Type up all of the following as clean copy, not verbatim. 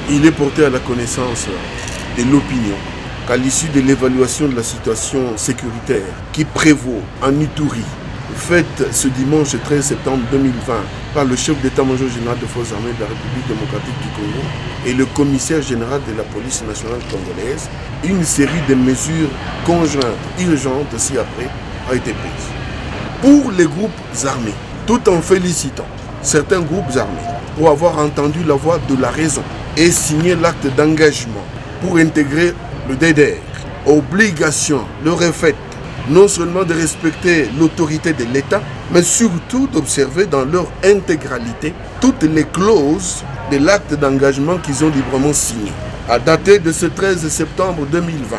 Il est porté à la connaissance de l'opinion qu'à l'issue de l'évaluation de la situation sécuritaire qui prévaut en Ituri, faite ce dimanche 13 septembre 2020 par le chef d'état-major général des forces armées de la République démocratique du Congo et le commissaire général de la police nationale congolaise, une série de mesures conjointes, urgentes ci-après, a été prise. Pour les groupes armés, tout en félicitant certains groupes armés pour avoir entendu la voix de la raison et signé l'acte d'engagement pour intégrer le DDR, obligation leur est faite non seulement de respecter l'autorité de l'État, mais surtout d'observer dans leur intégralité toutes les clauses de l'acte d'engagement qu'ils ont librement signé. À dater de ce 13 septembre 2020,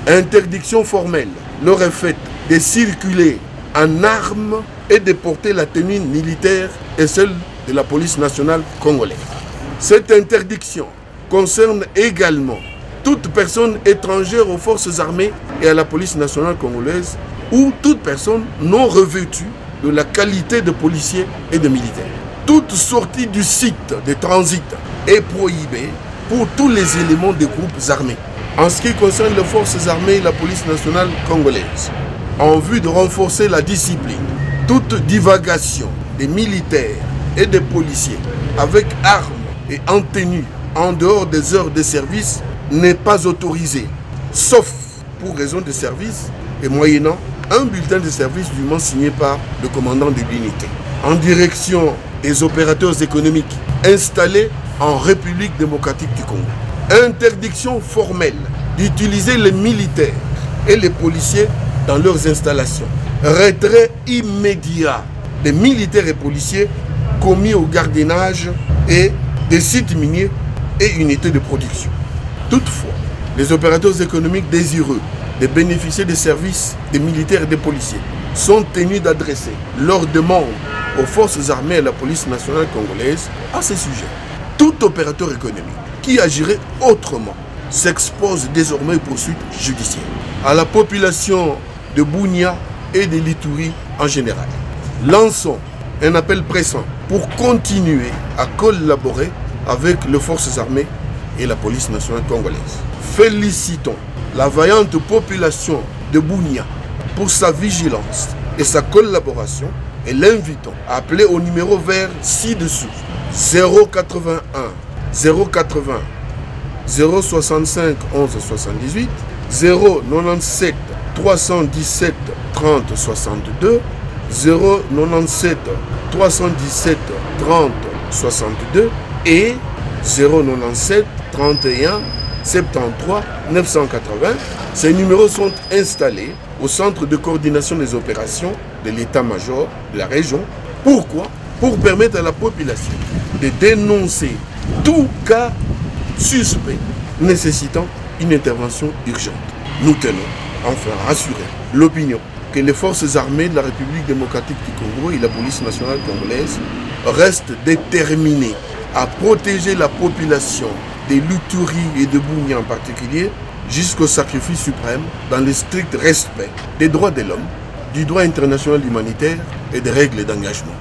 interdiction formelle leur est faite de circuler en armes et de porter la tenue militaire et celle de la police nationale congolaise. Cette interdiction concerne également toute personne étrangère aux forces armées et à la police nationale congolaise ou toute personne non revêtue de la qualité de policier et de militaire. Toute sortie du site de transit est prohibée pour tous les éléments des groupes armés. En ce qui concerne les forces armées et la police nationale congolaise, en vue de renforcer la discipline, toute divagation des militaires et des policiers avec armes et en tenue en dehors des heures de service n'est pas autorisé, sauf pour raison de service et moyennant un bulletin de service dûment signé par le commandant de l'unité. En direction des opérateurs économiques installés en République démocratique du Congo. Interdiction formelle d'utiliser les militaires et les policiers dans leurs installations. Retrait immédiat des militaires et policiers commis au gardiennage et des sites miniers et unités de production. Toutefois, les opérateurs économiques désireux de bénéficier des services des militaires et des policiers sont tenus d'adresser leurs demandes aux forces armées et à la police nationale congolaise à ce sujet. Tout opérateur économique qui agirait autrement s'expose désormais aux poursuites judiciaires. À la population de Bunia et de l'Ituri en général, lançons un appel pressant pour continuer à collaborer avec les forces armées et la police nationale congolaise. Félicitons la vaillante population de Bunia pour sa vigilance et sa collaboration et l'invitons à appeler au numéro vert ci-dessous 081 080 065 11 78 097 317 30 62 097 317 30 62 et 097 31 73 980. Ces numéros sont installés au centre de coordination des opérations de l'état-major de la région. Pourquoi? Pour permettre à la population de dénoncer tout cas suspect nécessitant une intervention urgente. Nous tenons enfin à rassurer l'opinion que les forces armées de la République démocratique du Congo et la police nationale congolaise restent déterminées à protéger la population de l'Ituri et de Bunia en particulier jusqu'au sacrifice suprême dans le strict respect des droits de l'homme, du droit international humanitaire et des règles d'engagement.